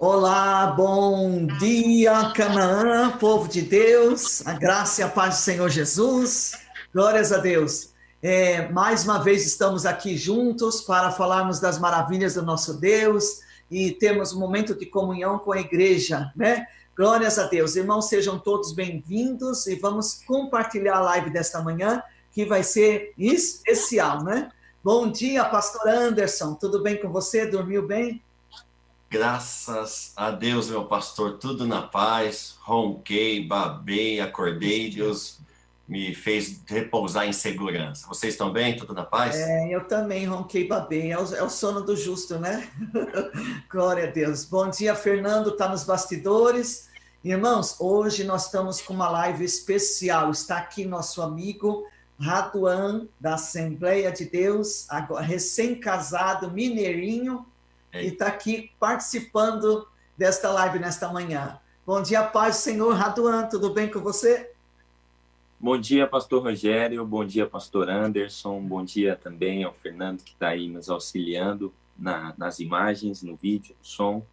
Olá, bom dia, Canaã, povo de Deus, a graça e a paz do Senhor Jesus, glórias a Deus. Mais uma vez estamos aqui juntos para falarmos das maravilhas do nosso Deus e temos um momento de comunhão com a igreja, né? Glórias a Deus. Irmãos, sejam todos bem-vindos e vamos compartilhar a live desta manhã, que vai ser especial, né? Bom dia, pastor Anderson, tudo bem com você? Dormiu bem? Graças a Deus, meu pastor, tudo na paz. Ronquei, babei, acordei, Deus me fez repousar em segurança. Vocês estão bem? Tudo na paz? Eu também ronquei babei, é o sono do justo, né? Glória a Deus. Bom dia, Fernando, está nos bastidores. Irmãos, hoje nós estamos com uma live especial. Está aqui nosso amigo Raduan, da Assembleia de Deus, recém-casado, mineirinho, e está aqui participando desta live nesta manhã. Bom dia, paz do Senhor, Raduan, tudo bem com você? Bom dia, pastor Rogério, bom dia, pastor Anderson, bom dia também ao Fernando que está aí nos auxiliando nas imagens, no vídeo, no som.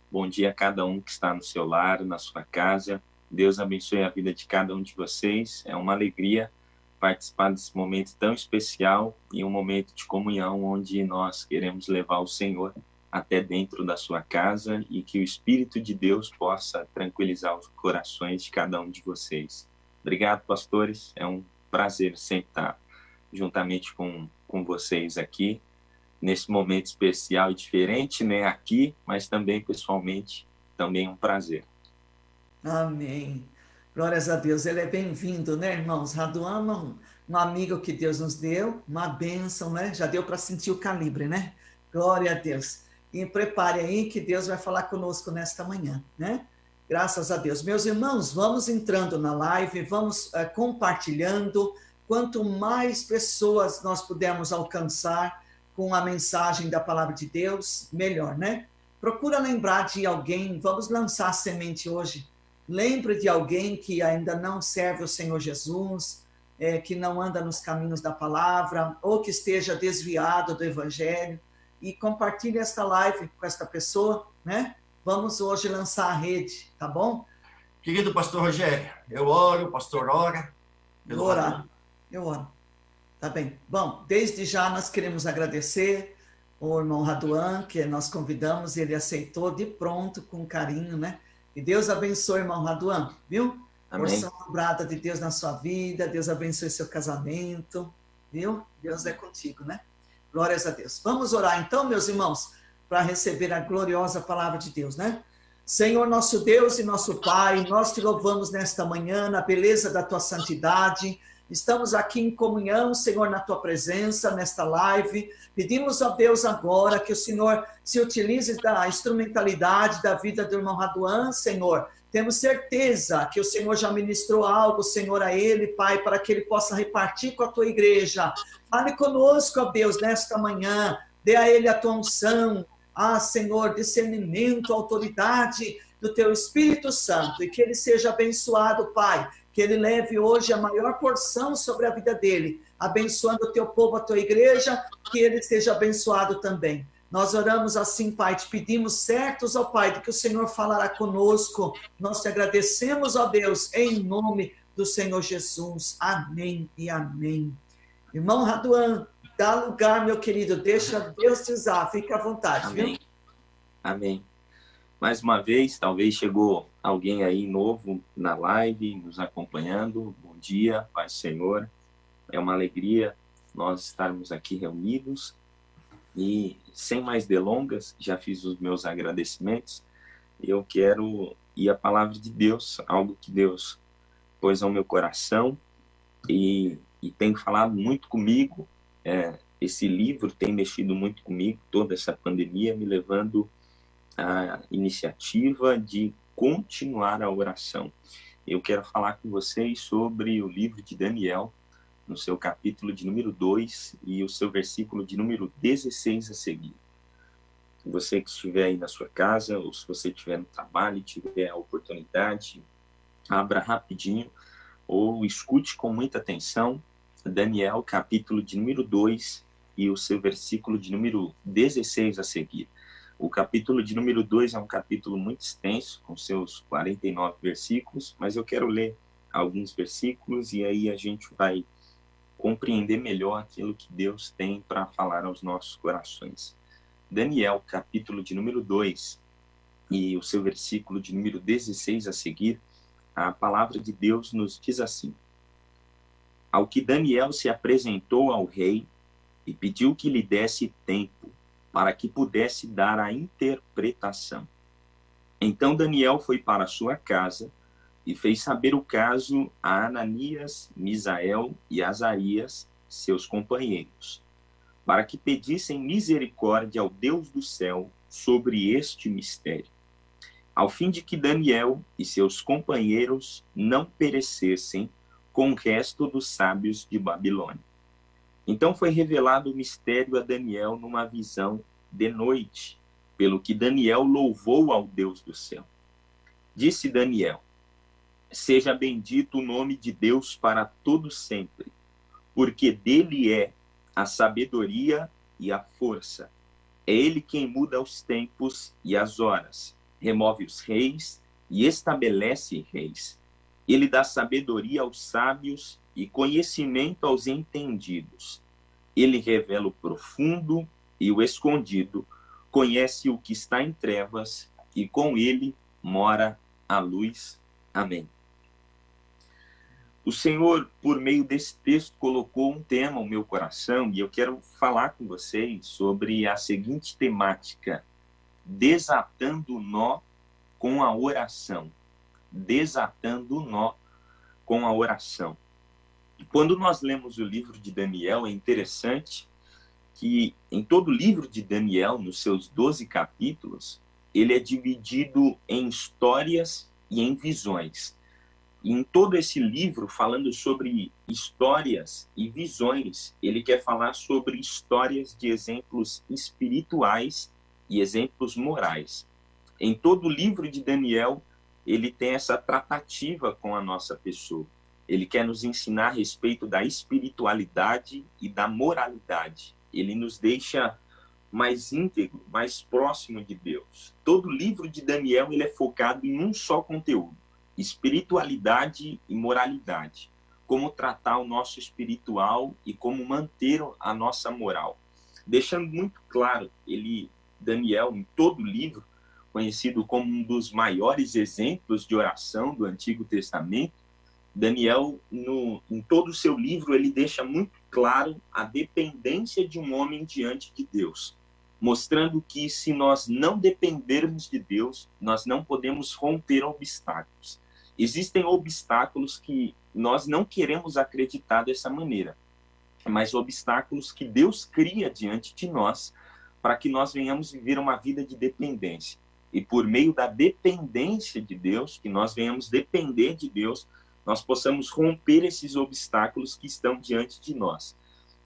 Bom dia a cada um que está no seu lar, na sua casa. Deus abençoe a vida de cada um de vocês. É uma alegria participar desse momento tão especial e um momento de comunhão onde nós queremos levar o Senhor até dentro da sua casa e que o Espírito de Deus possa tranquilizar os corações de cada um de vocês. Obrigado, pastores. É um prazer sempre estar juntamente com vocês aqui, nesse momento especial e diferente, né? Aqui, mas também pessoalmente, também é um prazer. Amém. Glórias a Deus. Ele é bem-vindo, né, irmãos? Raduan, um amigo que Deus nos deu, uma bênção, né? Já deu para sentir o calibre, né? Glória a Deus. E prepare aí que Deus vai falar conosco nesta manhã, né? Graças a Deus. Meus irmãos, vamos entrando na live, vamos compartilhando. Quanto mais pessoas nós pudermos alcançar com a mensagem da palavra de Deus, melhor, né? Procura lembrar de alguém, vamos lançar a semente hoje. Lembre de alguém que ainda não serve o Senhor Jesus, que não anda nos caminhos da palavra, ou que esteja desviado do evangelho, e compartilhe esta live com esta pessoa, né? Vamos hoje lançar a rede, tá bom? Querido pastor Rogério, eu oro, o pastor ora. Eu oro. Tá bem. Bom, desde já nós queremos agradecer o irmão Raduan, que nós convidamos, e ele aceitou de pronto, com carinho, né? E Deus abençoe, irmão Raduan, viu? Amém. Porção dobrada de Deus na sua vida, Deus abençoe seu casamento, viu? Deus é contigo, né? Glórias a Deus. Vamos orar então, meus irmãos, para receber a gloriosa palavra de Deus, né? Senhor, nosso Deus e nosso Pai, nós te louvamos nesta manhã, na beleza da tua santidade. Estamos aqui em comunhão, Senhor, na tua presença, nesta live. Pedimos a Deus agora que o Senhor se utilize da instrumentalidade da vida do irmão Raduan, Senhor. Temos certeza que o Senhor já ministrou algo, Senhor, a ele, Pai, para que ele possa repartir com a tua igreja. Fale conosco, ó Deus, nesta manhã. Dê a ele a tua unção, Senhor, discernimento, autoridade do teu Espírito Santo, e que ele seja abençoado, Pai, que ele leve hoje a maior porção sobre a vida dele, abençoando o teu povo, a tua igreja, que ele seja abençoado também. Nós oramos assim, Pai, te pedimos certos, ó Pai, de que o Senhor falará conosco. Nós te agradecemos, ó Deus, em nome do Senhor Jesus. Amém e amém. Irmão Raduan, dá lugar, meu querido, deixa Deus te usar, fique à vontade, Amém. viu? Amém. Mais uma vez, talvez chegou alguém aí novo na live, nos acompanhando. Bom dia, paz do Senhor. É uma alegria nós estarmos aqui reunidos. E, sem mais delongas, já fiz os meus agradecimentos. Eu quero ir à palavra de Deus, algo que Deus pôs ao meu coração e tem falado muito comigo. Esse livro tem mexido muito comigo, toda essa pandemia, me levando à iniciativa de continuar a oração. Eu quero falar com vocês sobre o livro de Daniel, no seu capítulo de número 2 e o seu versículo de número 16 a seguir. Você que estiver aí na sua casa, ou se você estiver no trabalho e tiver a oportunidade, abra rapidinho ou escute com muita atenção Daniel, capítulo de número 2 e o seu versículo de número 16 a seguir. O capítulo de número 2 é um capítulo muito extenso, com seus 49 versículos, mas eu quero ler alguns versículos e aí a gente vai compreender melhor aquilo que Deus tem para falar aos nossos corações. Daniel, capítulo de número 2, e o seu versículo de número 16 a seguir, a palavra de Deus nos diz assim: Ao que Daniel se apresentou ao rei e pediu que lhe desse tempo para que pudesse dar a interpretação. Então Daniel foi para sua casa e fez saber o caso a Ananias, Misael e Azarias, seus companheiros, para que pedissem misericórdia ao Deus do céu sobre este mistério, ao fim de que Daniel e seus companheiros não perecessem com o resto dos sábios de Babilônia. Então foi revelado o mistério a Daniel numa visão de noite, pelo que Daniel louvou ao Deus do céu. Disse Daniel: Seja bendito o nome de Deus para todo sempre, porque dele é a sabedoria e a força. É ele quem muda os tempos e as horas, remove os reis e estabelece reis. Ele dá sabedoria aos sábios e conhecimento aos entendidos. Ele revela o profundo e o escondido, conhece o que está em trevas e com ele mora a luz. Amém. O Senhor, por meio desse texto, colocou um tema no meu coração e eu quero falar com vocês sobre a seguinte temática: desatando o nó com a oração. Desatando o nó com a oração. Quando nós lemos o livro de Daniel, é interessante que em todo o livro de Daniel, nos seus 12 capítulos, ele é dividido em histórias e em visões. E em todo esse livro, falando sobre histórias e visões, ele quer falar sobre histórias de exemplos espirituais e exemplos morais. Em todo o livro de Daniel, ele tem essa tratativa com a nossa pessoa. Ele quer nos ensinar a respeito da espiritualidade e da moralidade. Ele nos deixa mais íntegro, mais próximo de Deus. Todo o livro de Daniel ele é focado em um só conteúdo: espiritualidade e moralidade. Como tratar o nosso espiritual e como manter a nossa moral. Deixando muito claro, Daniel, em todo o livro, conhecido como um dos maiores exemplos de oração do Antigo Testamento, Daniel, em todo o seu livro, ele deixa muito claro a dependência de um homem diante de Deus, mostrando que se nós não dependermos de Deus, nós não podemos romper obstáculos. Existem obstáculos que nós não queremos acreditar dessa maneira, mas obstáculos que Deus cria diante de nós para que nós venhamos viver uma vida de dependência. E por meio da dependência de Deus, que nós venhamos depender de Deus, nós possamos romper esses obstáculos que estão diante de nós.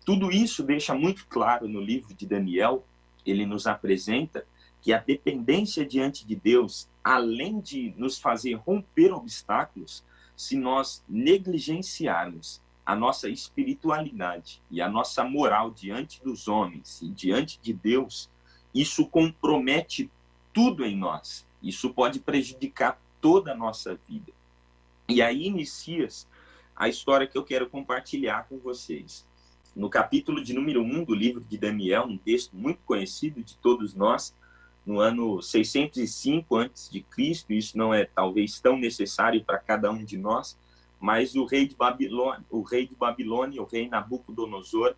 Tudo isso deixa muito claro no livro de Daniel. Ele nos apresenta que a dependência diante de Deus, além de nos fazer romper obstáculos, se nós negligenciarmos a nossa espiritualidade e a nossa moral diante dos homens e diante de Deus, isso compromete tudo em nós. Isso pode prejudicar toda a nossa vida. E aí inicia a história que eu quero compartilhar com vocês. No capítulo de número 1 do livro de Daniel, um texto muito conhecido de todos nós, no ano 605 a.C., isso não é talvez tão necessário para cada um de nós, mas o rei de Babilônia, o rei Nabucodonosor,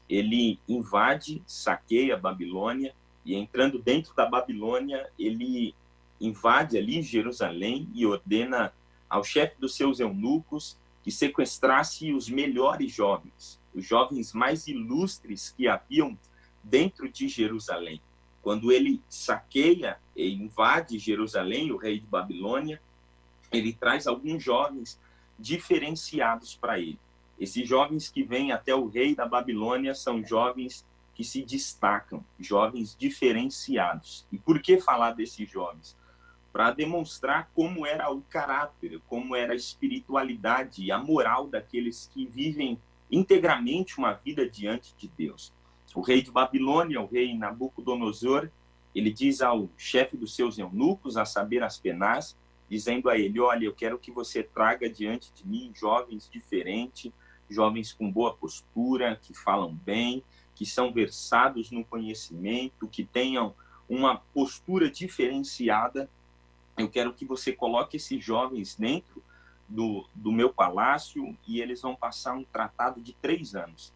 ele invade, saqueia a Babilônia, e entrando dentro da Babilônia, ele invade ali Jerusalém e ordena ao chefe dos seus eunucos que sequestrasse os melhores jovens, os jovens mais ilustres que haviam dentro de Jerusalém. Quando ele saqueia e invade Jerusalém, o rei de Babilônia, ele traz alguns jovens diferenciados para ele. Esses jovens que vêm até o rei da Babilônia são jovens que se destacam, jovens diferenciados. E por que falar desses jovens? Para demonstrar como era o caráter, como era a espiritualidade e a moral daqueles que vivem integramente uma vida diante de Deus. O rei de Babilônia, o rei Nabucodonosor, ele diz ao chefe dos seus eunucos, a saber, Aspenaz, dizendo a ele: olha, eu quero que você traga diante de mim jovens diferentes, jovens com boa postura, que falam bem, que são versados no conhecimento, que tenham uma postura diferenciada. Eu quero que você coloque esses jovens dentro do meu palácio e eles vão passar um tratado de 3 anos.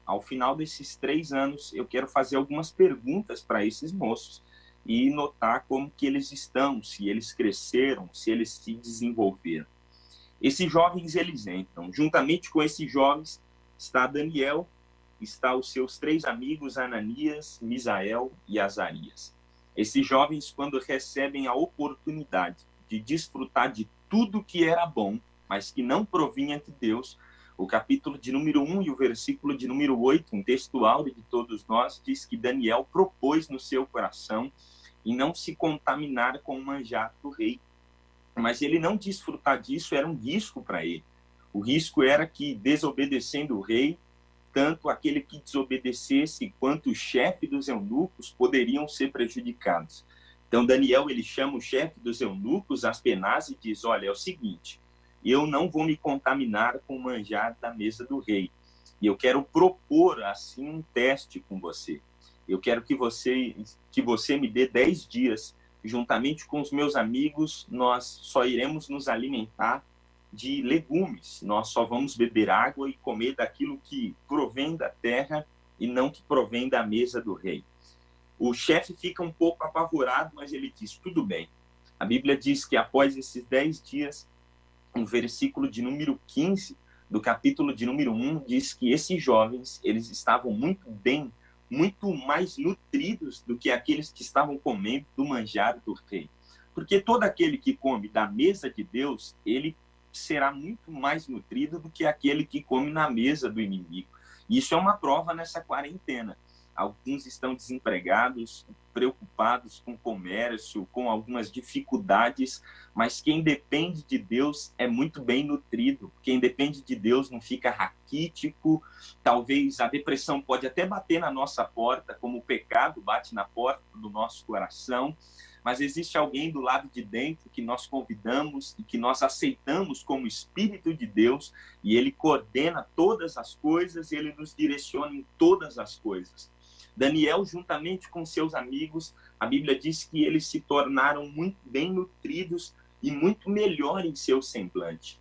Ao final desses 3 anos, eu quero fazer algumas perguntas para esses moços e notar como que eles estão, se eles cresceram, se eles se desenvolveram. Esses jovens, eles entram. Juntamente com esses jovens está Daniel, está os seus 3 amigos, Ananias, Misael e Azarias. Esses jovens, quando recebem a oportunidade de desfrutar de tudo que era bom, mas que não provinha de Deus, o capítulo de número 1 e o versículo de número 8, um texto áureo de todos nós, diz que Daniel propôs no seu coração em não se contaminar com o manjar do rei. Mas ele não desfrutar disso era um risco para ele. O risco era que, desobedecendo o rei, tanto aquele que desobedecesse quanto o chefe dos eunucos poderiam ser prejudicados. Então Daniel, ele chama o chefe dos eunucos, Aspenaz, e diz: olha, é o seguinte, eu não vou me contaminar com o manjar da mesa do rei. E eu quero propor, assim, um teste com você. Eu quero que você me dê 10 dias, juntamente com os meus amigos, nós só iremos nos alimentar de legumes. Nós só vamos beber água e comer daquilo que provém da terra e não que provém da mesa do rei. O chefe fica um pouco apavorado, mas ele diz: tudo bem. A Bíblia diz que após esses 10 dias, no versículo de número 15 do capítulo de número 1, diz que esses jovens, eles estavam muito bem, muito mais nutridos do que aqueles que estavam comendo do manjar do rei. Porque todo aquele que come da mesa de Deus, ele será muito mais nutrido do que aquele que come na mesa do inimigo. Isso é uma prova nessa quarentena. Alguns estão desempregados, preocupados com o comércio, com algumas dificuldades, mas quem depende de Deus é muito bem nutrido. Quem depende de Deus não fica raquítico. Talvez a depressão pode até bater na nossa porta, como o pecado bate na porta do nosso coração, mas existe alguém do lado de dentro que nós convidamos e que nós aceitamos como Espírito de Deus, e ele coordena todas as coisas e ele nos direciona em todas as coisas. Daniel, juntamente com seus amigos, a Bíblia diz que eles se tornaram muito bem nutridos e muito melhor em seu semblante.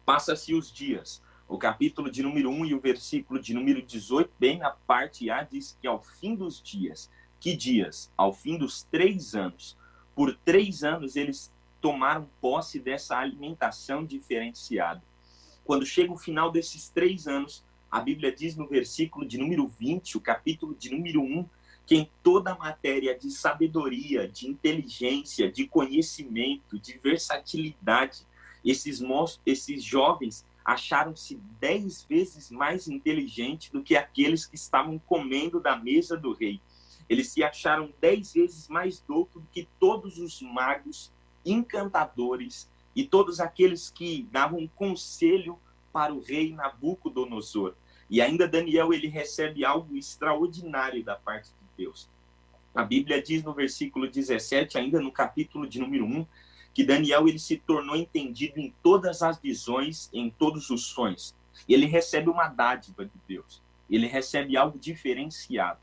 Passa-se os dias. O capítulo de número 1 e o versículo de número 18, bem na parte A, diz que ao fim dos dias, que dias? Ao fim dos 3 anos. Por 3 anos eles tomaram posse dessa alimentação diferenciada. Quando chega o final desses 3 anos, a Bíblia diz no versículo de número 20, o capítulo de número 1, que em toda a matéria de sabedoria, de inteligência, de conhecimento, de versatilidade, esses jovens acharam-se 10 vezes mais inteligentes do que aqueles que estavam comendo da mesa do rei. Eles se acharam 10 vezes mais doutos do que todos os magos, encantadores e todos aqueles que davam conselho para o rei Nabucodonosor. E ainda Daniel, ele recebe algo extraordinário da parte de Deus. A Bíblia diz no versículo 17, ainda no capítulo de número 1, que Daniel, ele se tornou entendido em todas as visões, em todos os sonhos. Ele recebe uma dádiva de Deus. Ele recebe algo diferenciado.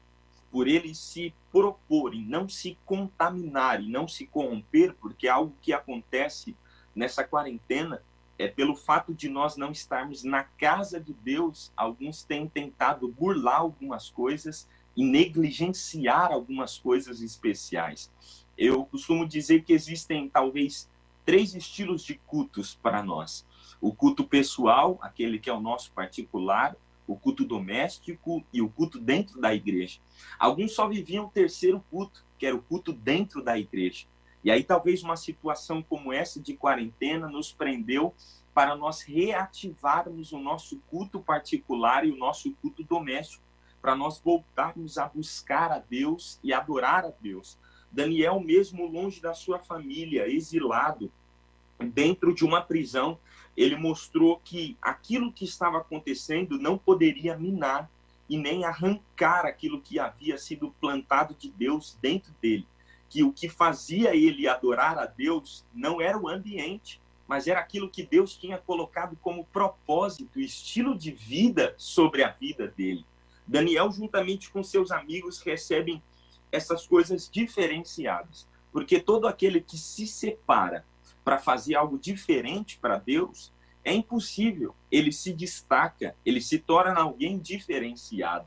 Por ele se propor em não se contaminar e não se corromper, porque algo que acontece nessa quarentena é pelo fato de nós não estarmos na casa de Deus. Alguns têm tentado burlar algumas coisas e negligenciar algumas coisas especiais. Eu costumo dizer que existem talvez 3 estilos de cultos para nós. O culto pessoal, aquele que é o nosso particular, o culto doméstico e o culto dentro da igreja. Alguns só viviam o 3º culto, que era o culto dentro da igreja. E aí talvez uma situação como essa de quarentena nos prendeu para nós reativarmos o nosso culto particular e o nosso culto doméstico, para nós voltarmos a buscar a Deus e adorar a Deus. Daniel, mesmo longe da sua família, exilado, dentro de uma prisão, ele mostrou que aquilo que estava acontecendo não poderia minar e nem arrancar aquilo que havia sido plantado de Deus dentro dele. Que o que fazia ele adorar a Deus não era o ambiente, mas era aquilo que Deus tinha colocado como propósito, estilo de vida sobre a vida dele. Daniel, juntamente com seus amigos, recebem essas coisas diferenciadas, porque todo aquele que se separa para fazer algo diferente para Deus, é impossível, ele se destaca, ele se torna alguém diferenciado.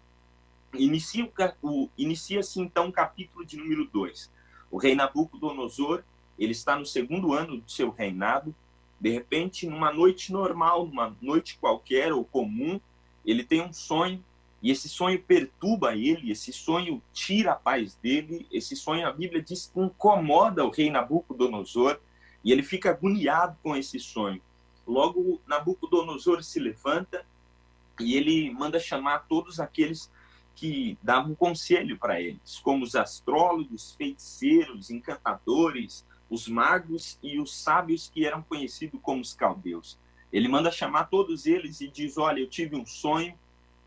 Inicia-se então o capítulo de número 2. O rei Nabucodonosor, ele está no 2º ano do seu reinado. De repente, numa noite normal, numa noite qualquer ou comum, ele tem um sonho, e esse sonho perturba ele, esse sonho tira a paz dele, esse sonho, a Bíblia diz que incomoda o rei Nabucodonosor, e ele fica agoniado com esse sonho. Logo, Nabucodonosor se levanta e ele manda chamar todos aqueles que davam conselho para eles, como os astrólogos, feiticeiros, encantadores, os magos e os sábios que eram conhecidos como os caldeus. Ele manda chamar todos eles e diz: olha, eu tive um sonho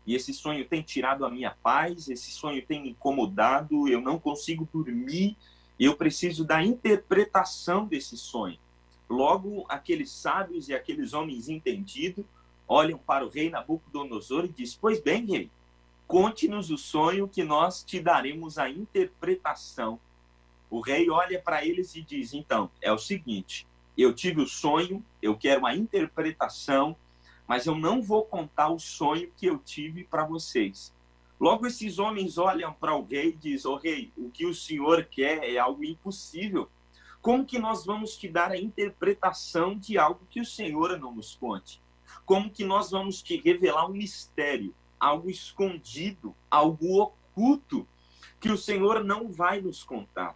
e esse sonho tem tirado a minha paz, esse sonho tem me incomodado, eu não consigo dormir, eu preciso da interpretação desse sonho. Logo, aqueles sábios e aqueles homens entendidos olham para o rei Nabucodonosor e dizem: pois bem, rei, conte-nos o sonho que nós te daremos a interpretação. O rei olha para eles e diz: então, é o seguinte, eu tive o sonho, eu quero a interpretação, mas eu não vou contar o sonho que eu tive para vocês. Logo, esses homens olham para o rei e dizem: ô rei, o que o senhor quer é algo impossível. Como que nós vamos te dar a interpretação de algo que o Senhor não nos conte? Como que nós vamos te revelar um mistério, algo escondido, algo oculto, que o Senhor não vai nos contar?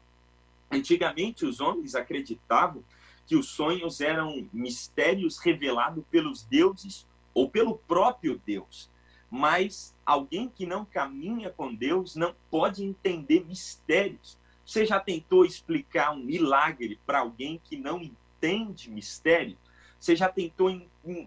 Antigamente, os homens acreditavam que os sonhos eram mistérios revelados pelos deuses ou pelo próprio Deus. Mas alguém que não caminha com Deus não pode entender mistérios. Você já tentou explicar um milagre para alguém que não entende mistério? Você já tentou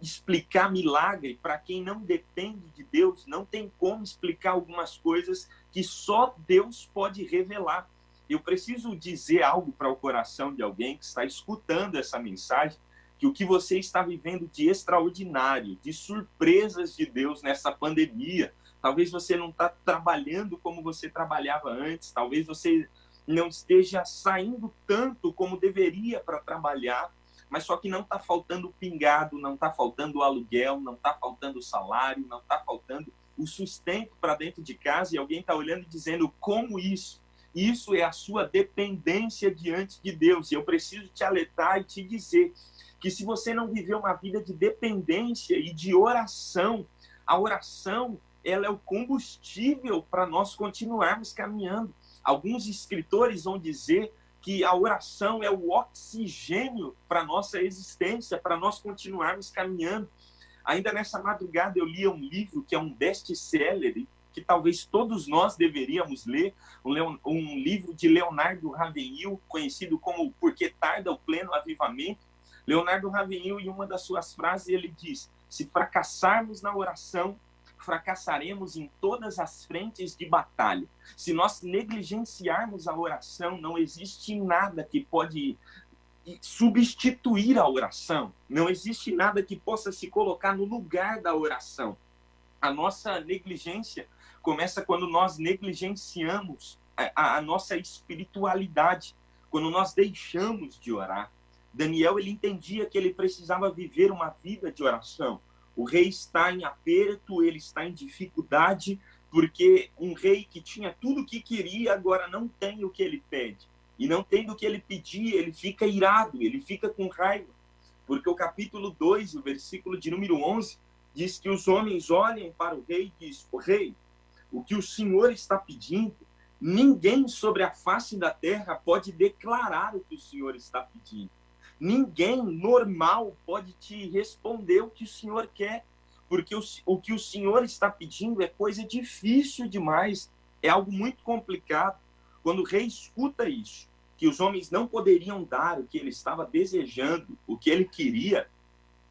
explicar milagre para quem não depende de Deus? Não tem como explicar algumas coisas que só Deus pode revelar. Eu preciso dizer algo para o coração de alguém que está escutando essa mensagem, que o que você está vivendo de extraordinário, de surpresas de Deus nessa pandemia, talvez você não está trabalhando como você trabalhava antes, talvez você não esteja saindo tanto como deveria para trabalhar, mas só que não está faltando pingado, não está faltando aluguel, não está faltando salário, não está faltando o sustento para dentro de casa, e alguém está olhando e dizendo: como isso? Isso é a sua dependência diante de Deus. E eu preciso te alertar e te dizer que se você não viver uma vida de dependência e de oração, a oração, ela é o combustível para nós continuarmos caminhando. Alguns escritores vão dizer que a oração é o oxigênio para a nossa existência, para nós continuarmos caminhando. Ainda nessa madrugada eu li um livro que é um best-seller, que talvez todos nós deveríamos ler, um livro de Leonardo Ravenhill, conhecido como Por que Tarda o Pleno Avivamento. Leonardo Ravenhill, em uma das suas frases, ele diz: se fracassarmos na oração, fracassaremos em todas as frentes de batalha. Se nós negligenciarmos a oração, não existe nada que pode substituir a oração. Não existe nada que possa se colocar no lugar da oração. A nossa negligência começa quando nós negligenciamos a nossa espiritualidade, quando nós deixamos de orar. Daniel, ele entendia que ele precisava viver uma vida de oração. O rei está em aperto, ele está em dificuldade, porque um rei que tinha tudo o que queria, agora não tem o que ele pede. E não tendo o que ele pedir, ele fica irado, ele fica com raiva. Porque o capítulo 2, o versículo de número 11, diz que os homens olhem para o rei e dizem: o rei, o que o senhor está pedindo, ninguém sobre a face da terra pode declarar o que o senhor está pedindo. Ninguém normal pode te responder o que o senhor quer, porque o que o senhor está pedindo é coisa difícil demais, é algo muito complicado. Quando o rei escuta isso, que os homens não poderiam dar o que ele estava desejando, o que ele queria,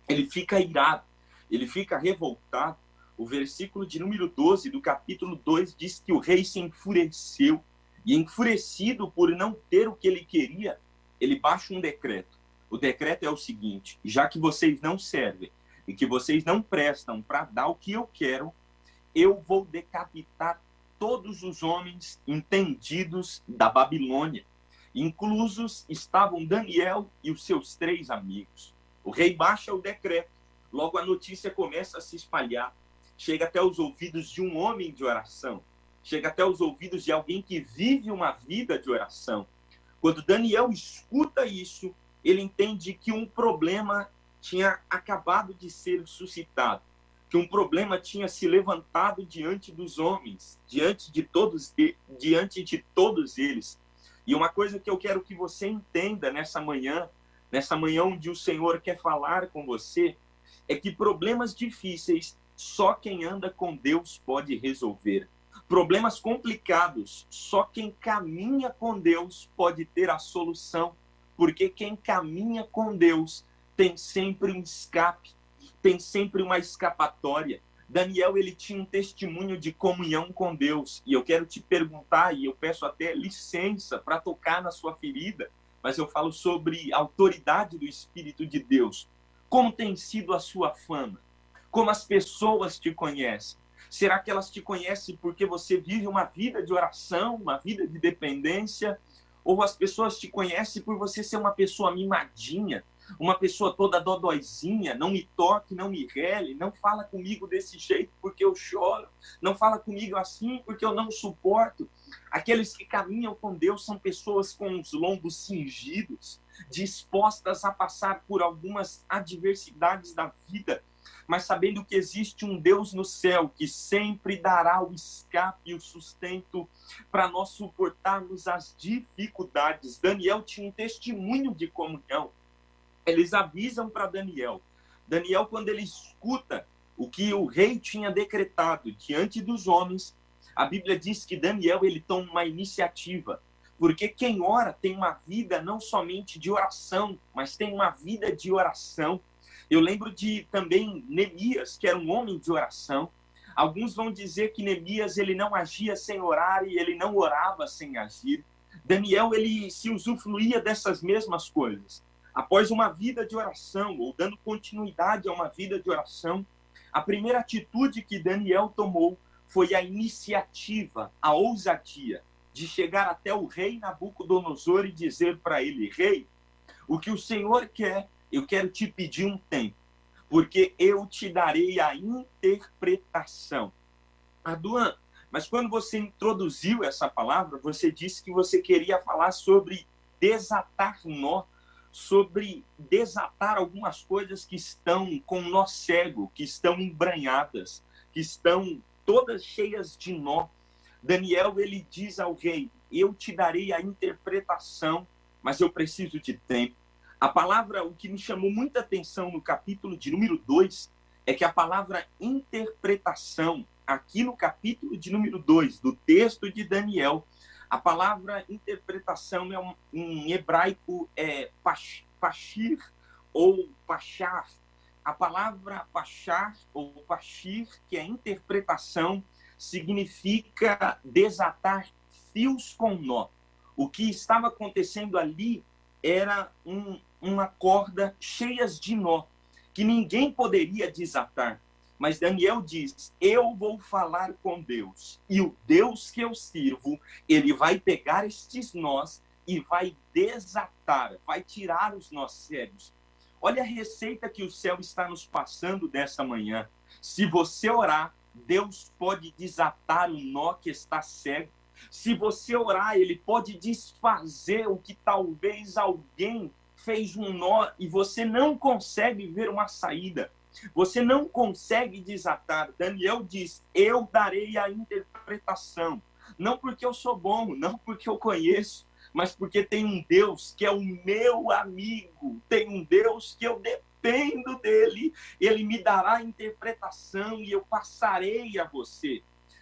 ele fica irado, ele fica revoltado. o versículo de número 12 do capítulo 2 diz que o rei se enfureceu, e enfurecido por não ter o que ele queria, ele baixa um decreto. O decreto é o seguinte: já que vocês não servem e que vocês não prestam para dar o que eu quero, eu vou decapitar todos os homens entendidos da Babilônia. Inclusos estavam Daniel e os seus 3 amigos. O rei baixa o decreto. Logo a notícia começa a se espalhar. Chega até os ouvidos de um homem de oração. Chega até os ouvidos de alguém que vive uma vida de oração. Quando Daniel escuta isso, ele entende que um problema tinha acabado de ser suscitado, que um problema tinha se levantado diante dos homens, diante de todos eles. E uma coisa que eu quero que você entenda nessa manhã onde o Senhor quer falar com você, é que problemas difíceis só quem anda com Deus pode resolver. Problemas complicados, só quem caminha com Deus pode ter a solução, porque quem caminha com Deus tem sempre um escape, tem sempre uma escapatória. Daniel, ele tinha um testemunho de comunhão com Deus, e eu quero te perguntar, e eu peço até licença para tocar na sua ferida, mas eu falo sobre a autoridade do Espírito de Deus. Como tem sido a sua fama? Como as pessoas te conhecem? Será que elas te conhecem porque você vive uma vida de oração, uma vida de dependência? Ou as pessoas te conhecem por você ser uma pessoa mimadinha, uma pessoa toda dodóizinha, não me toque, não me rele, não fala comigo desse jeito porque eu choro, não fala comigo assim porque eu não suporto? Aqueles que caminham com Deus são pessoas com os lombos cingidos, dispostas a passar por algumas adversidades da vida, mas sabendo que existe um Deus no céu que sempre dará o escape e o sustento para nós suportarmos as dificuldades. Daniel tinha um testemunho de comunhão. Eles avisam para Daniel. Daniel, quando ele escuta o que o rei tinha decretado diante dos homens, a Bíblia diz que Daniel, ele toma uma iniciativa. Porque quem ora tem uma vida não somente de oração, mas tem uma vida de oração. Eu lembro de também Neemias, que era um homem de oração. Alguns vão dizer que Neemias, ele não agia sem orar e ele não orava sem agir. Daniel, ele se usufruía dessas mesmas coisas. Após uma vida de oração, ou dando continuidade a uma vida de oração, a primeira atitude que Daniel tomou foi a iniciativa, a ousadia de chegar até o rei Nabucodonosor e dizer para ele: rei, o que o Senhor quer, eu quero te pedir um tempo, porque eu te darei a interpretação. Aduan, mas quando você introduziu essa palavra, você disse que você queria falar sobre desatar nó, sobre desatar algumas coisas que estão com nó cego, que estão embranhadas, que estão todas cheias de nó. Daniel, ele diz ao rei: eu te darei a interpretação, mas eu preciso de tempo. A palavra, o que me chamou muita atenção no capítulo de número 2, é que a palavra interpretação, aqui no capítulo de número 2, do texto de Daniel, a palavra interpretação em hebraico é pashir ou pachar. A palavra pachar ou pashir, que é interpretação, significa desatar fios com nó. O que estava acontecendo ali era uma corda cheias de nó, que ninguém poderia desatar. Mas Daniel diz: eu vou falar com Deus, e o Deus que eu sirvo, ele vai pegar estes nós e vai desatar, vai tirar os nós cegos. Olha a receita que o céu está nos passando dessa manhã. Se você orar, Deus pode desatar o nó que está cego. Se você orar, ele pode desfazer o que talvez alguém fez um nó e você não consegue ver uma saída. Você não consegue desatar. Daniel diz: eu darei a interpretação. Não porque eu sou bom, não porque eu conheço, mas porque tem um Deus que é o meu amigo. Tem um Deus que eu dependo dele. Ele me dará a interpretação e eu passarei a você.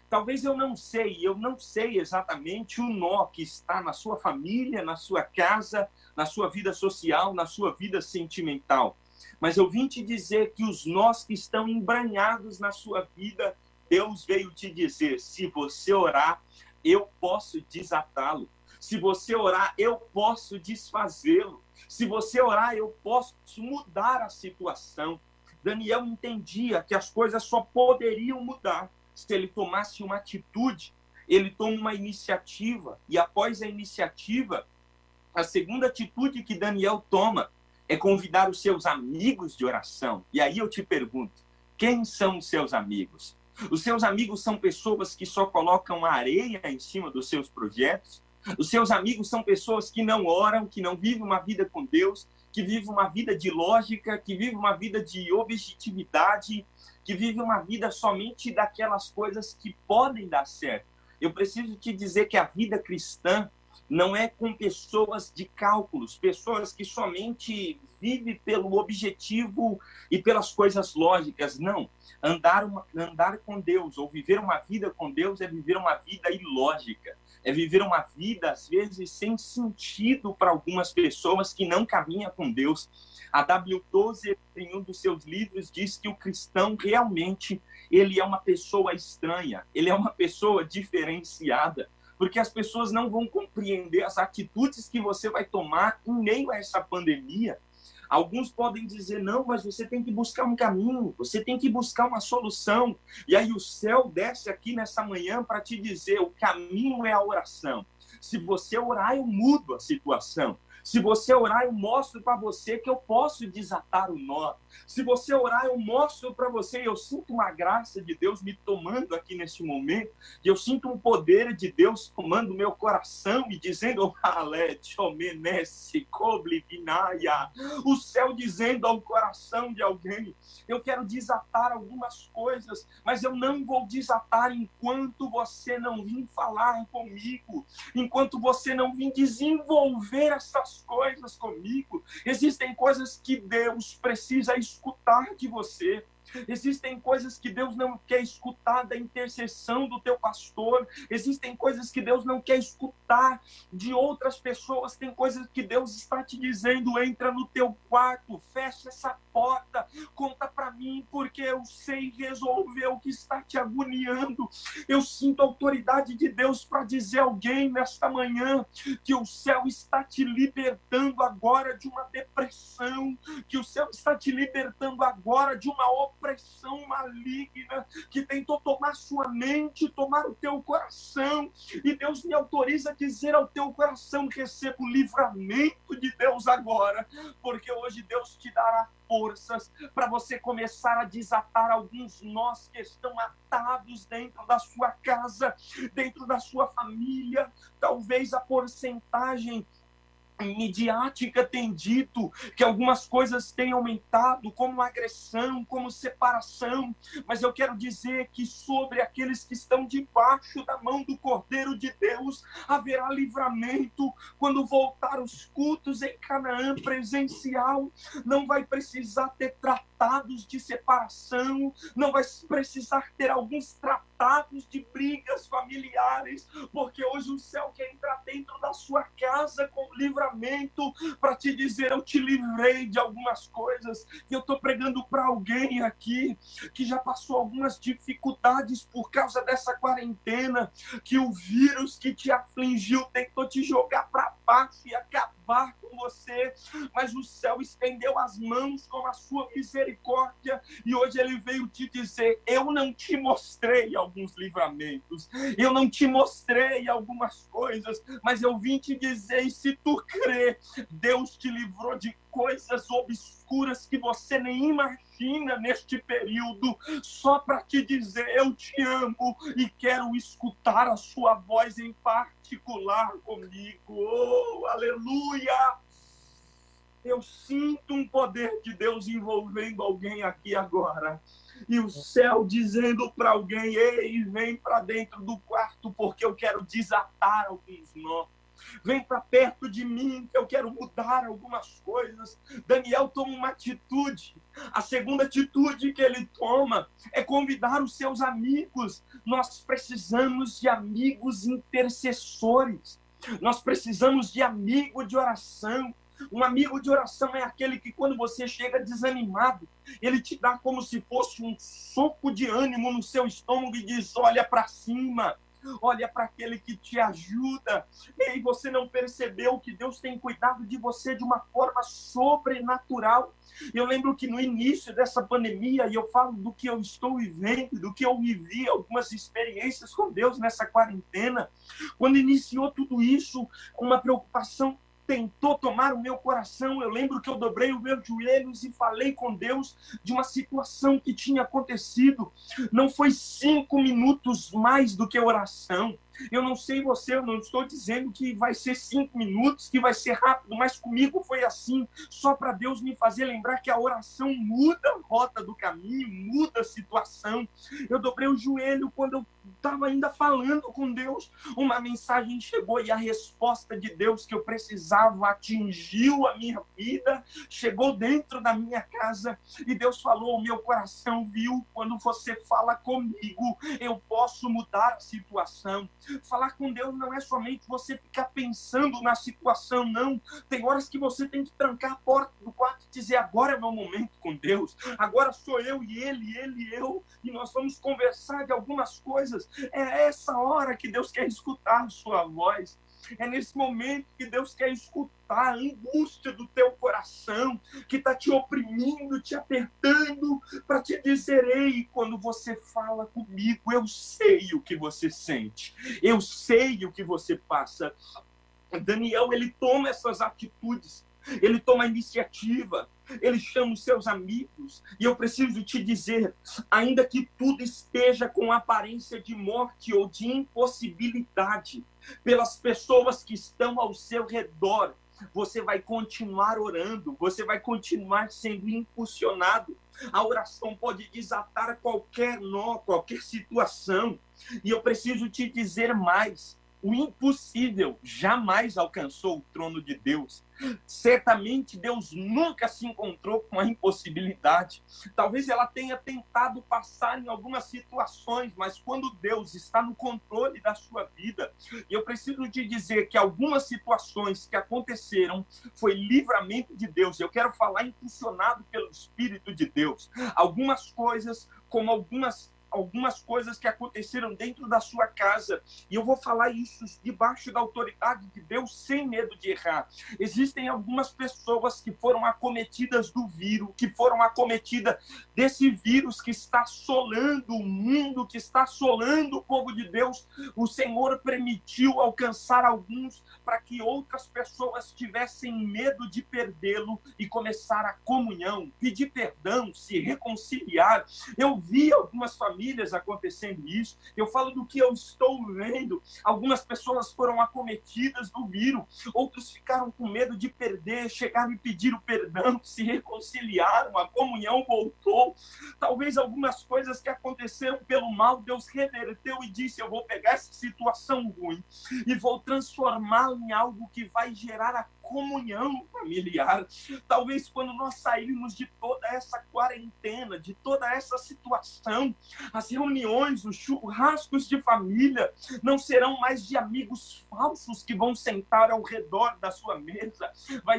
Talvez eu não sei exatamente o nó que está na sua família, na sua casa, na sua vida social, na sua vida sentimental. Mas eu vim te dizer que os nós que estão embranhados na sua vida, Deus veio te dizer, se você orar, eu posso desatá-lo. Se você orar, eu posso desfazê-lo. Se você orar, eu posso mudar a situação. Daniel entendia que as coisas só poderiam mudar se ele tomasse uma atitude. Ele toma uma iniciativa, e após a iniciativa, a segunda atitude que Daniel toma é convidar os seus amigos de oração. E aí eu te pergunto, quem são os seus amigos? Os seus amigos são pessoas que só colocam areia em cima dos seus projetos? Os seus amigos são pessoas que não oram, que não vivem uma vida com Deus, que vivem uma vida de lógica, que vivem uma vida de objetividade, que vivem uma vida somente daquelas coisas que podem dar certo. Eu preciso te dizer que a vida cristã não é com pessoas de cálculos, pessoas que somente vivem pelo objetivo e pelas coisas lógicas. Não. Andar com Deus ou viver uma vida com Deus é viver uma vida ilógica. É viver uma vida, às vezes, sem sentido para algumas pessoas que não caminham com Deus. A W. Tozer, em um dos seus livros, diz que o cristão realmente ele é uma pessoa estranha, ele é uma pessoa diferenciada, porque as pessoas não vão compreender as atitudes que você vai tomar em meio a essa pandemia. Alguns podem dizer, não, mas você tem que buscar um caminho, você tem que buscar uma solução. E aí o céu desce aqui nessa manhã para te dizer, o caminho é a oração. Se você orar, eu mudo a situação. Se você orar, eu mostro para você que eu posso desatar o nó. Se você orar, eu mostro para você, eu sinto uma graça de Deus me tomando aqui neste momento, e eu sinto um poder de Deus tomando meu coração e dizendo, o céu dizendo ao coração de alguém, eu quero desatar algumas coisas, mas eu não vou desatar enquanto você não vir falar comigo, enquanto você não vir desenvolver essas coisas comigo. Existem coisas que Deus precisa escutar de você. Existem coisas que Deus não quer escutar da intercessão do teu pastor. Existem coisas que Deus não quer escutar de outras pessoas. Tem coisas que Deus está te dizendo, entra no teu quarto, fecha essa porta, conta para mim, porque eu sei resolver o que está te agoniando. Eu sinto a autoridade de Deus para dizer a alguém nesta manhã que o céu está te libertando agora de uma depressão, que o céu está te libertando agora de uma opressão maligna que tentou tomar sua mente, tomar o teu coração. E Deus me autoriza a dizer ao teu coração, receba o livramento de Deus agora, porque hoje Deus te dará forças para você começar a desatar alguns nós que estão atados dentro da sua casa, dentro da sua família. Talvez a porcentagem midiática tem dito que algumas coisas têm aumentado, como agressão, como separação, mas eu quero dizer que sobre aqueles que estão debaixo da mão do Cordeiro de Deus haverá livramento. Quando voltar os cultos em Canaã presencial, não vai precisar ter tratados de separação, não vai precisar ter alguns tratados de brigas familiares, porque hoje o céu quer entrar dentro da sua casa com livramento para te dizer, eu te livrei de algumas coisas. E eu estou pregando para alguém aqui que já passou algumas dificuldades por causa dessa quarentena, que o vírus que te afligiu tentou te jogar para baixo e acabar com você, mas o céu estendeu as mãos com a sua misericórdia e hoje ele veio te dizer, eu não te mostrei alguns livramentos, eu não te mostrei algumas coisas, mas eu vim te dizer, e se tu crer, Deus te livrou de coisas obscuras que você nem imagina neste período, só para te dizer, eu te amo e quero escutar a sua voz em particular comigo. Oh, aleluia! Eu sinto um poder de Deus envolvendo alguém aqui agora. E o céu dizendo para alguém, ei, vem para dentro do quarto, porque eu quero desatar alguns nós. Vem para perto de mim, que eu quero mudar algumas coisas. Daniel toma uma atitude. A segunda atitude que ele toma é convidar os seus amigos. Nós precisamos de amigos intercessores. Nós precisamos de amigo de oração. Um amigo de oração é aquele que, quando você chega desanimado, ele te dá como se fosse um soco de ânimo no seu estômago e diz: olha para cima, olha para aquele que te ajuda. E você não percebeu que Deus tem cuidado de você de uma forma sobrenatural. Eu lembro que no início dessa pandemia, e eu falo do que eu estou vivendo, do que eu vivi, algumas experiências com Deus nessa quarentena, quando iniciou tudo isso, uma preocupação tentou tomar o meu coração. Eu lembro que eu dobrei os meus joelhos e falei com Deus de uma situação que tinha acontecido. Não foi 5 minutos mais do que oração. Eu não sei você, eu não estou dizendo que vai ser 5 minutos, que vai ser rápido, mas comigo foi assim, só para Deus me fazer lembrar que a oração muda a rota do caminho, muda a situação. Eu dobrei o joelho quando eu estava ainda falando com Deus, uma mensagem chegou e a resposta de Deus que eu precisava atingiu a minha vida, chegou dentro da minha casa e Deus falou: o meu coração viu, quando você fala comigo, eu posso mudar a situação. Falar com Deus não é somente você ficar pensando na situação, não. Tem horas que você tem que trancar a porta do quarto e dizer: agora é meu momento com Deus, agora sou eu e ele e eu, e nós vamos conversar de algumas coisas. É essa hora que Deus quer escutar a sua voz. É nesse momento que Deus quer escutar a angústia do teu coração, que está te oprimindo, te apertando, para te dizer: ei, quando você fala comigo, eu sei o que você sente, eu sei o que você passa. Daniel, ele toma essas atitudes, ele toma a iniciativa, ele chama os seus amigos, e eu preciso te dizer, ainda que tudo esteja com aparência de morte ou de impossibilidade, pelas pessoas que estão ao seu redor, você vai continuar orando, você vai continuar sendo impulsionado. A oração pode desatar qualquer nó, qualquer situação, e eu preciso te dizer mais: o impossível jamais alcançou o trono de Deus. Certamente Deus nunca se encontrou com a impossibilidade. Talvez ela tenha tentado passar em algumas situações, mas quando Deus está no controle da sua vida, e eu preciso te dizer que algumas situações que aconteceram foi livramento de Deus. Eu quero falar impulsionado pelo Espírito de Deus. Algumas coisas, como algumas coisas que aconteceram dentro da sua casa, e eu vou falar isso debaixo da autoridade de Deus, sem medo de errar. Existem algumas pessoas que foram acometidas do vírus, que foram acometidas desse vírus que está assolando o mundo, que está assolando o povo de Deus. O Senhor permitiu alcançar alguns para que outras pessoas tivessem medo de perdê-lo e começar a comunhão, pedir perdão, se reconciliar. Eu vi algumas famílias acontecendo isso. Eu falo do que eu estou vendo. Algumas pessoas foram acometidas do vírus, outros ficaram com medo de perder, chegaram e pediram perdão, se reconciliaram, a comunhão voltou. Talvez algumas coisas que aconteceram pelo mal, Deus reverteu e disse: eu vou pegar essa situação ruim e vou transformá-la em algo que vai gerar a comunhão familiar. Talvez quando nós sairmos de toda essa quarentena, de toda essa situação, as reuniões, os churrascos de família não serão mais de amigos falsos que vão sentar ao redor da sua mesa,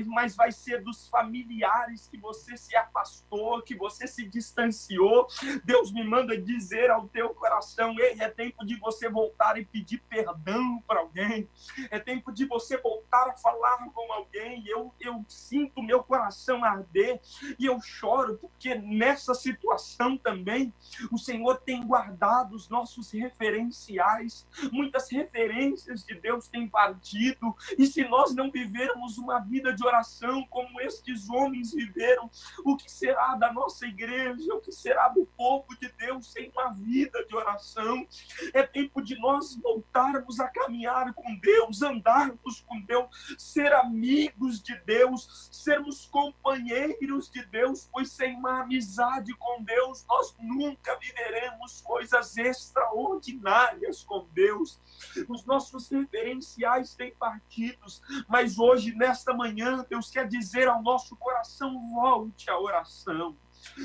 mas vai ser dos familiares que você se afastou, que você se distanciou. Deus me manda dizer ao teu coração: ei, é tempo de você voltar e pedir perdão para alguém, é tempo de você voltar a falar com alguém. Eu sinto meu coração arder e eu choro, porque nessa situação também o Senhor tem guardado os nossos referenciais. Muitas referências de Deus têm partido, e se nós não vivermos uma vida de oração como estes homens viveram, o que será da nossa igreja? O que será do povo de Deus sem uma vida de oração? É tempo de nós voltarmos a caminhar com Deus, andarmos com Deus, ser amigos de Deus, sermos companheiros de Deus, pois sem uma amizade com Deus, nós nunca viveremos coisas extraordinárias com Deus. Os nossos referenciais têm partidos, mas hoje, nesta manhã, Deus quer dizer ao nosso coração: volte à oração.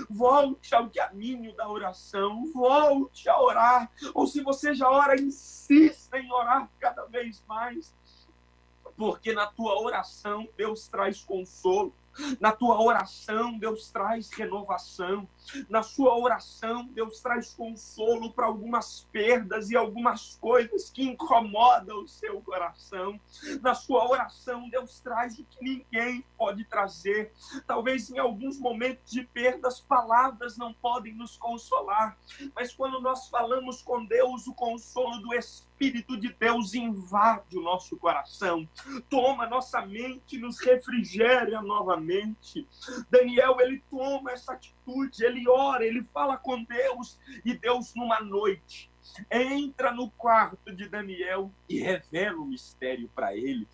Volte ao caminho da oração, volte a orar. Ou se você já ora, insista em orar cada vez mais. porque na tua oração Deus traz consolo. Na tua oração, Deus traz renovação. Na sua oração, Deus traz consolo para algumas perdas e algumas coisas que incomodam o seu coração. Na sua oração, Deus traz o que ninguém pode trazer. Talvez em alguns momentos de perdas, palavras não podem nos consolar. Mas quando nós falamos com Deus, o consolo do Espírito de Deus invade o nosso coração. Toma nossa mente, nos refrigera novamente. Daniel, ele toma essa atitude, ele ora, ele fala com Deus, e Deus numa noite entra no quarto de Daniel e revela o mistério para ele.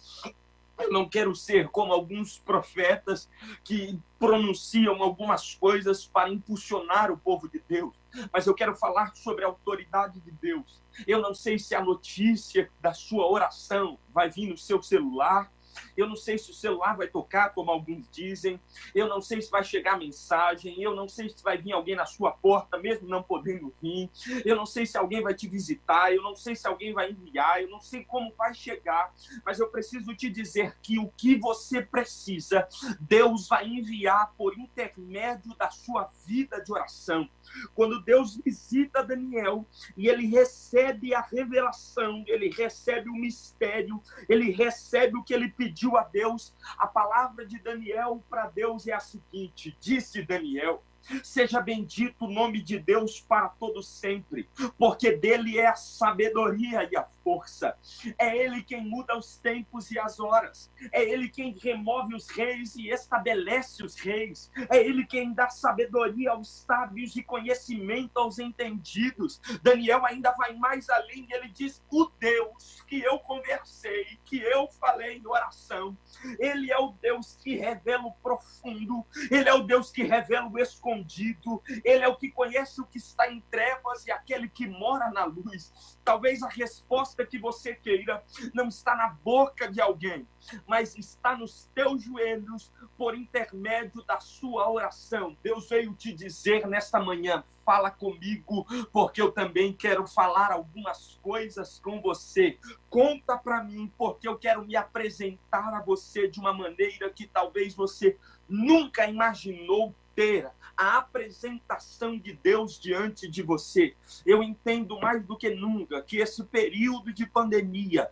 Eu não quero ser como alguns profetas que pronunciam algumas coisas para impulsionar o povo de Deus, mas eu quero falar sobre a autoridade de Deus. Eu não sei se a notícia da sua oração vai vir no seu celular. Eu não sei se o celular vai tocar, como alguns dizem. Eu não sei se vai chegar mensagem. Eu não sei se vai vir alguém na sua porta, mesmo não podendo vir. Eu não sei se alguém vai te visitar. Eu não sei se alguém vai enviar. Eu não sei como vai chegar. Mas eu preciso te dizer que o que você precisa, Deus vai enviar por intermédio da sua vida de oração. Quando Deus visita Daniel e ele recebe a revelação, ele recebe o mistério, ele recebe o que ele pediu a Deus, a palavra de Daniel para Deus é a seguinte: disse Daniel, seja bendito o nome de Deus para todo sempre, porque dele é a sabedoria e a força. É ele quem muda os tempos e as horas. É ele quem remove os reis e estabelece os reis. É ele quem dá sabedoria aos sábios e conhecimento aos entendidos. Daniel ainda vai mais além, ele diz: o Deus que eu conversei, que eu falei em oração, ele é o Deus que revela o profundo, ele é o Deus que revela o escondido, ele é o que conhece o que está em trevas e aquele que mora na luz. Talvez a resposta que você queira não está na boca de alguém, mas está nos teus joelhos por intermédio da sua oração. Deus veio te dizer nesta manhã: fala comigo, porque eu também quero falar algumas coisas com você. Conta para mim, porque eu quero me apresentar a você de uma maneira que talvez você nunca imaginou ter. A apresentação de Deus diante de você. Eu entendo mais do que nunca que esse período de pandemia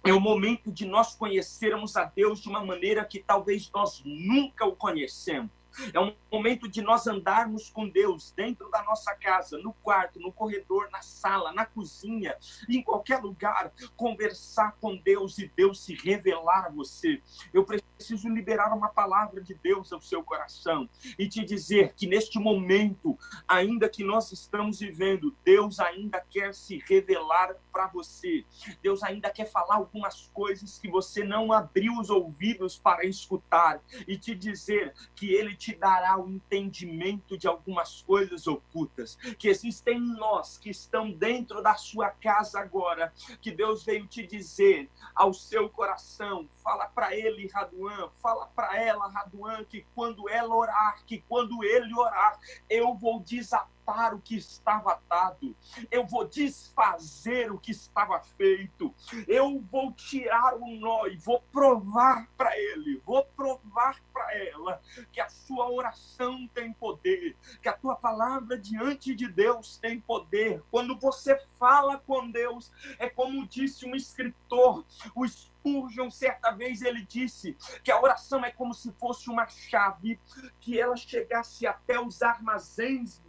é o momento de nós conhecermos a Deus de uma maneira que talvez nós nunca o conhecemos. É um momento de nós andarmos com Deus dentro da nossa casa, no quarto, no corredor, na sala, na cozinha, em qualquer lugar, conversar com Deus e Deus se revelar a você. Eu preciso liberar uma palavra de Deus ao seu coração e te dizer que neste momento, ainda que nós estamos vivendo, Deus ainda quer se revelar para você. Deus ainda quer falar algumas coisas que você não abriu os ouvidos para escutar e te dizer que Ele te dará o entendimento de algumas coisas ocultas que existem em nós, que estão dentro da sua casa agora, que Deus veio te dizer ao seu coração. Fala para ele, Raduan, fala para ela, Raduan, que quando ela orar, que quando ele orar, eu vou desatar o que estava atado, eu vou desfazer o que estava feito, eu vou tirar o nó e vou provar para ele, vou provar para ela que a sua oração tem poder, que a tua palavra diante de Deus tem poder. Quando você fala com Deus, é como disse um escritor, o Spurgeon, certa vez ele disse que a oração é como se fosse uma chave, que ela chegasse até os armazéns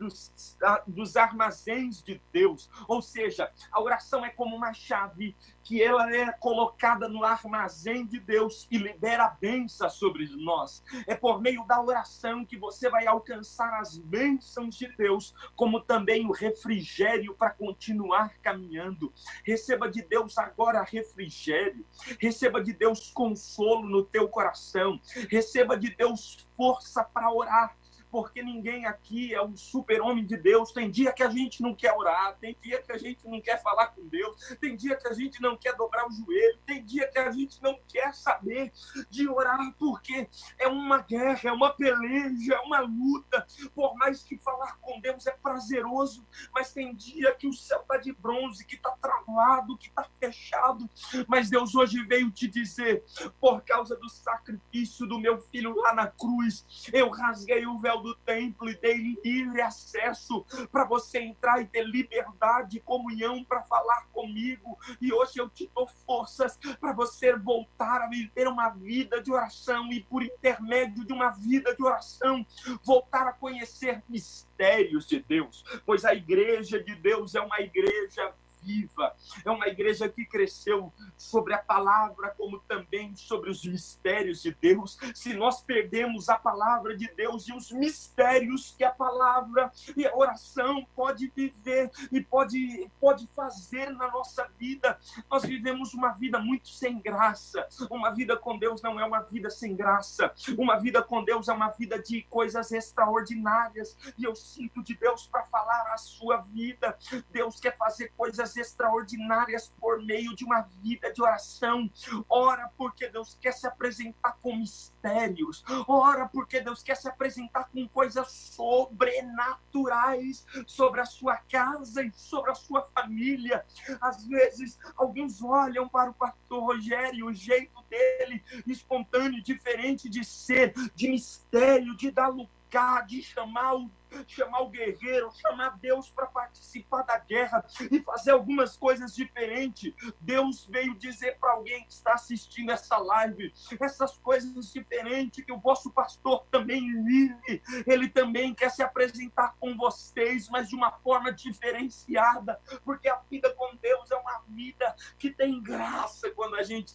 dos armazéns de Deus. Ou seja, a oração é como uma chave que ela é colocada no armazém de Deus e libera a bênção sobre nós. É por meio da oração que você vai alcançar as bênçãos de Deus, como também o refrigério para continuar caminhando. Receba de Deus agora refrigério, receba de Deus consolo no teu coração, receba de Deus força para orar, porque ninguém aqui é um super-homem de Deus. Tem dia que a gente não quer orar, tem dia que a gente não quer falar com Deus, tem dia que a gente não quer dobrar o joelho, tem dia que a gente não quer saber de orar, porque é uma guerra, é uma peleja, é uma luta. Por mais que falar com Deus é prazeroso, mas tem dia que o céu está de bronze, que está travado, que está fechado. Mas Deus hoje veio te dizer, por causa do sacrifício do meu filho lá na cruz, eu rasguei o véu do templo e dei livre acesso para você entrar e ter liberdade e comunhão para falar comigo. E hoje eu te dou forças para você voltar a viver uma vida de oração e, por intermédio de uma vida de oração, voltar a conhecer mistérios de Deus, pois a igreja de Deus é uma igreja viva, é uma igreja que cresceu sobre a palavra, como também sobre os mistérios de Deus. Se nós perdemos a palavra de Deus e os mistérios que a palavra e a oração pode viver e pode fazer na nossa vida, nós vivemos uma vida muito sem graça. Uma vida com Deus não é uma vida sem graça. Uma vida com Deus é uma vida de coisas extraordinárias, e eu sinto de Deus para falar a sua vida. Deus quer fazer coisas extraordinárias por meio de uma vida de oração. Ora porque Deus quer se apresentar com mistérios. Ora porque Deus quer se apresentar com coisas sobrenaturais sobre a sua casa e sobre a sua família. Às vezes, alguns olham para o pastor Rogério, o jeito dele, espontâneo, diferente de ser, de mistério, de dar lugar, de chamar o guerreiro, chamar Deus para participar da guerra e fazer algumas coisas diferentes. Deus veio dizer para alguém que está assistindo essa live, essas coisas diferentes que o vosso pastor também vive. Ele também quer se apresentar com vocês, mas de uma forma diferenciada, porque a vida com Deus é uma vida que tem graça quando a gente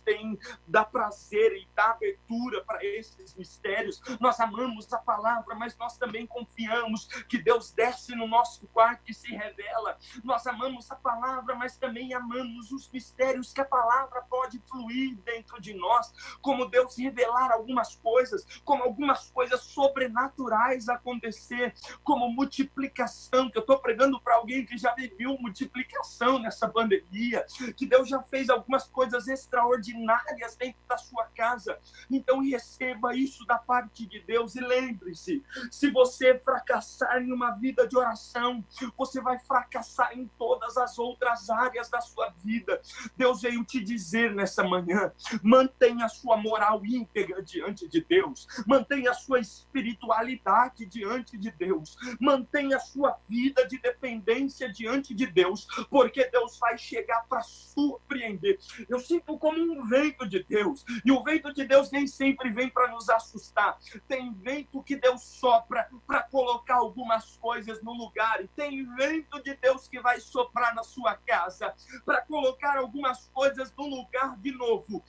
dá prazer e dá abertura para esses mistérios. Nós amamos a palavra, mas nós também confiamos que Deus desce no nosso quarto e se revela. Nós amamos a palavra, mas também amamos os mistérios que a palavra pode fluir dentro de nós, como Deus revelar algumas coisas, como algumas coisas sobrenaturais acontecer, como multiplicação, que eu estou pregando para alguém que já viveu multiplicação nessa pandemia, que Deus já fez algumas coisas extraordinárias dentro da sua casa. Então receba isso da parte de Deus e lembre-se, se você fracassar em uma vida de oração, você vai fracassar em todas as outras áreas da sua vida. Deus veio te dizer nessa manhã, mantenha a sua moral íntegra diante de Deus, mantenha a sua espiritualidade diante de Deus, mantenha a sua vida de dependência diante de Deus, porque Deus vai chegar para surpreender. Eu sinto como um vento de Deus, e o vento de Deus nem sempre vem para nos assustar. Tem vento que Deus sopra para colocar algumas coisas no lugar, e tem vento de Deus que vai soprar na sua casa para colocar algumas coisas no lugar de novo.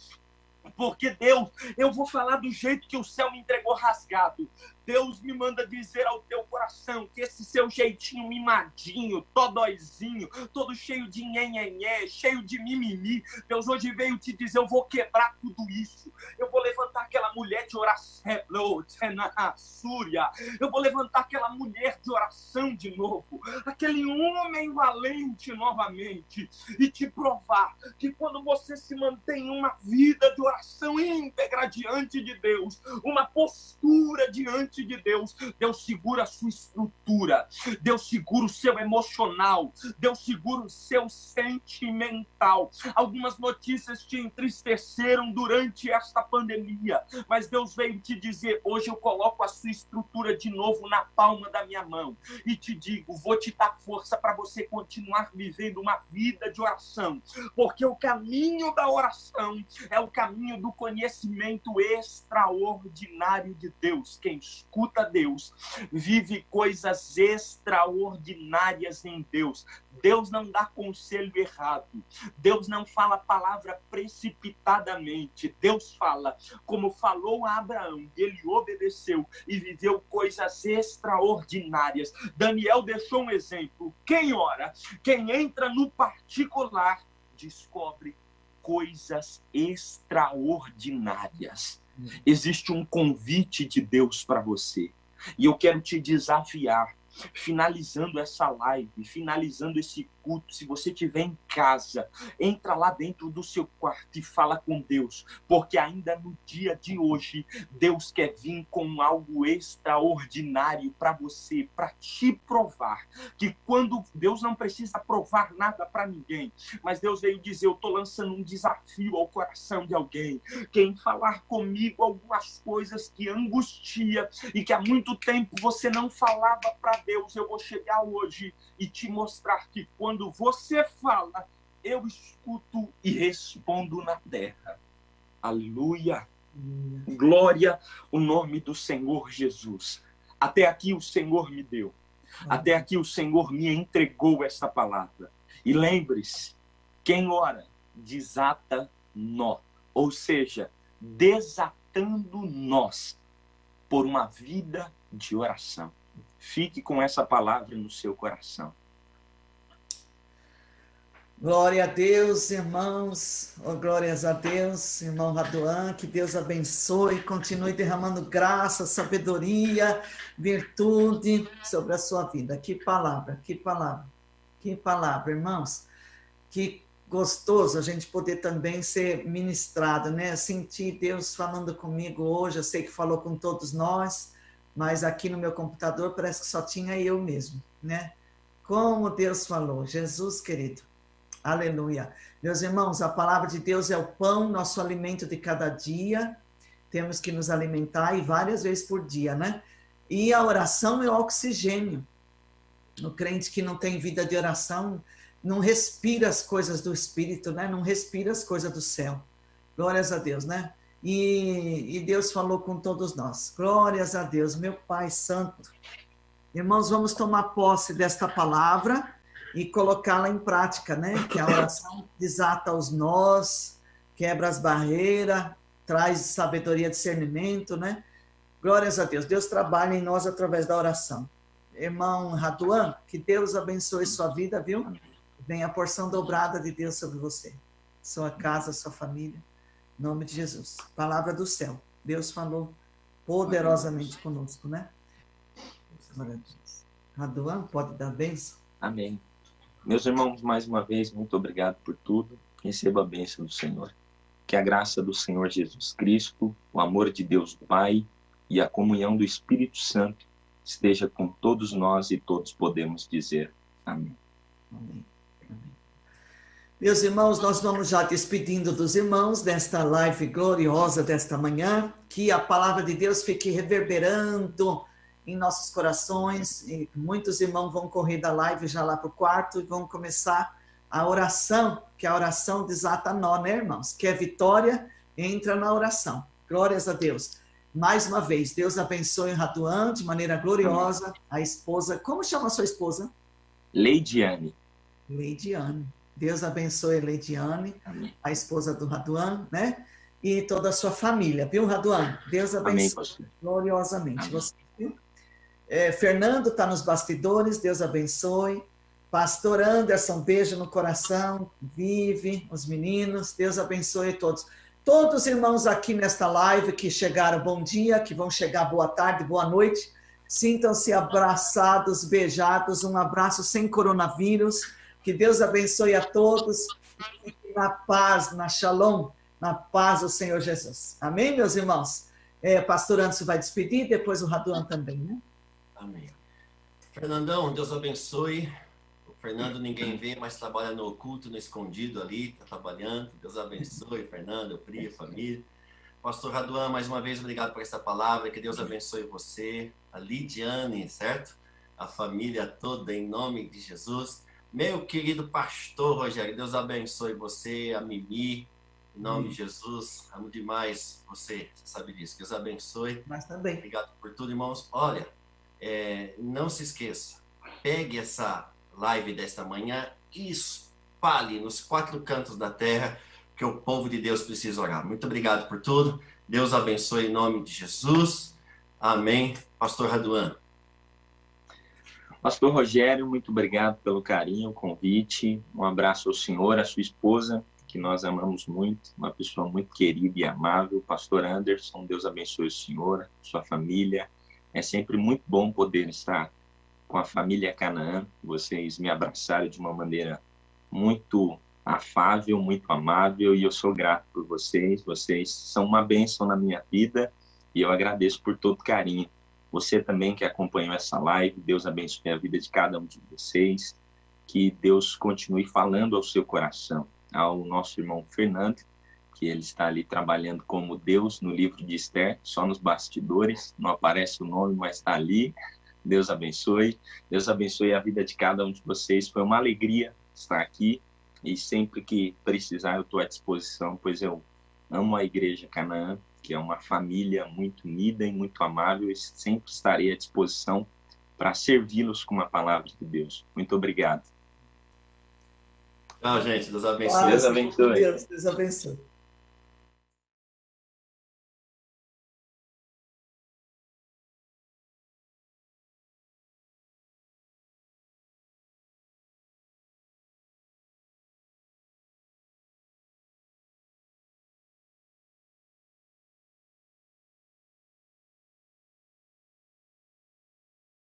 Porque Deus, eu vou falar do jeito que o céu me entregou rasgado. Deus me manda dizer ao teu coração que esse seu jeitinho mimadinho, todóizinho, todo cheio de nhenhenhé, cheio de mimimi, Deus hoje veio te dizer, eu vou quebrar tudo isso. Eu vou levantar aquela mulher de oração, eu vou levantar aquela mulher de oração de novo, aquele homem valente novamente, e te provar que quando você se mantém em uma vida de oração íntegra diante de Deus, uma postura diante de Deus, Deus segura a sua estrutura, Deus segura o seu emocional, Deus segura o seu sentimental. Algumas notícias te entristeceram durante esta pandemia, mas Deus veio te dizer, hoje eu coloco a sua estrutura de novo na palma da minha mão e te digo, vou te dar força para você continuar vivendo uma vida de oração, porque o caminho da oração é o caminho do conhecimento extraordinário de Deus. Quem escuta Deus vive coisas extraordinárias em Deus. Deus não dá conselho errado. Deus não fala a palavra precipitadamente. Deus fala como falou a Abraão. Ele obedeceu e viveu coisas extraordinárias. Daniel deixou um exemplo. Quem ora, quem entra no particular, descobre coisas extraordinárias. Existe um convite de Deus para você. E eu quero te desafiar, finalizando essa live, finalizando esse culto, se você estiver em casa, entra lá dentro do seu quarto e fala com Deus, porque ainda no dia de hoje, Deus quer vir com algo extraordinário para você, para te provar, que quando Deus não precisa provar nada para ninguém, mas Deus veio dizer, eu estou lançando um desafio ao coração de alguém, quem falar comigo algumas coisas que angustia e que há muito tempo você não falava para Deus, eu vou chegar hoje e te mostrar que quando você fala, eu escuto e respondo na terra. Aleluia. Glória ao nome do Senhor Jesus. Até aqui o Senhor me deu. Até aqui o Senhor me entregou esta palavra. E lembre-se, quem ora, desata nó. Ou seja, desatando nós por uma vida de oração. Fique com essa palavra no seu coração. Glória a Deus, irmãos. Oh, glórias a Deus, irmão Raduan. Que Deus abençoe, continue derramando graça, sabedoria, virtude sobre a sua vida. Que palavra, que palavra, que palavra, irmãos. Que gostoso a gente poder também ser ministrado, né? Sentir Deus falando comigo hoje. Eu sei que falou com todos nós, mas aqui no meu computador parece que só tinha eu mesmo, né? Como Deus falou, Jesus querido. Aleluia. Meus irmãos, a palavra de Deus é o pão, nosso alimento de cada dia. Temos que nos alimentar e várias vezes por dia, né? E a oração é o oxigênio. O crente que não tem vida de oração não respira as coisas do Espírito, né? Não respira as coisas do céu. Glórias a Deus, né? E Deus falou com todos nós. Glórias a Deus, meu Pai Santo. Irmãos, vamos tomar posse desta palavra e colocá-la em prática, né? Que a oração desata os nós, quebra as barreiras, traz sabedoria, discernimento, né? Glórias a Deus. Deus trabalha em nós através da oração. Irmão Raduan, que Deus abençoe sua vida, viu? Vem a porção dobrada de Deus sobre você, sua casa, sua família, em nome de Jesus. Palavra do céu. Deus falou poderosamente conosco, né? Raduan, pode dar bênção? Amém. Meus irmãos, mais uma vez, muito obrigado por tudo. Receba a bênção do Senhor. Que a graça do Senhor Jesus Cristo, o amor de Deus do Pai e a comunhão do Espírito Santo esteja com todos nós e todos podemos dizer amém. Amém. Meus irmãos, nós vamos já despedindo dos irmãos desta live gloriosa desta manhã, que a palavra de Deus fique reverberando em nossos corações, e muitos irmãos vão correr da live já lá para o quarto e vão começar a oração, que a oração desata nó, né, irmãos? Que é vitória, entra na oração. Glórias a Deus. Mais uma vez, Deus abençoe o Raduan de maneira gloriosa, a esposa, como chama a sua esposa? Leidiane. Leidiane. Deus abençoe a Leidiane, a esposa do Raduan, né? E toda a sua família, viu, Raduan? Deus abençoe gloriosamente. Amém. Você, viu? Fernando está nos bastidores, Deus abençoe. Pastor Anderson, beijo no coração. Vive, os meninos, Deus abençoe todos. Todos os irmãos aqui nesta live que chegaram, bom dia, que vão chegar, boa tarde, boa noite. Sintam-se abraçados, beijados, um abraço sem coronavírus. Que Deus abençoe a todos, na paz, na shalom, na paz do Senhor Jesus. Amém, meus irmãos? Pastor Anderson vai despedir, depois o Raduan também, né? Amém. Fernandão, Deus abençoe. O Fernando ninguém vê, mas trabalha no oculto, no escondido ali, está trabalhando. Deus abençoe, Fernando, Pri, família. Pastor Raduan, mais uma vez, obrigado por essa palavra. Que Deus abençoe você, a Lidiane, certo? A família toda, em nome de Jesus. Meu querido pastor Rogério, Deus abençoe você, a Mimi, em nome de Jesus. Amo demais você sabe disso. Deus abençoe. Mas também. Obrigado por tudo, irmãos. Olha, não se esqueça, pegue essa live desta manhã e espalhe nos 4 cantos da terra, que o povo de Deus precisa orar. Muito obrigado por tudo. Deus abençoe em nome de Jesus. Amém. Pastor Raduan. Pastor Rogério, muito obrigado pelo carinho, o convite. Um abraço ao senhor, à sua esposa, que nós amamos muito, uma pessoa muito querida e amável. Pastor Anderson, Deus abençoe o senhor, sua família, É sempre muito bom poder estar com a família Canaã. Vocês me abraçaram de uma maneira muito afável, muito amável, e eu sou grato por vocês. Vocês são uma bênção na minha vida e eu agradeço por todo carinho. Você também que acompanhou essa live, Deus abençoe a vida de cada um de vocês, que Deus continue falando ao seu coração. Ao nosso irmão Fernando, que ele está ali trabalhando como Deus no livro de Esther, só nos bastidores, não aparece o nome, mas está ali. Deus abençoe a vida de cada um de vocês. Foi uma alegria estar aqui, e sempre que precisar eu estou à disposição, pois eu amo a Igreja Canaã, que é uma família muito unida e muito amável, e sempre estarei à disposição para servi-los com uma palavra de Deus. Muito obrigado. Tchau, gente. Deus abençoe. Deus abençoe. Deus abençoe.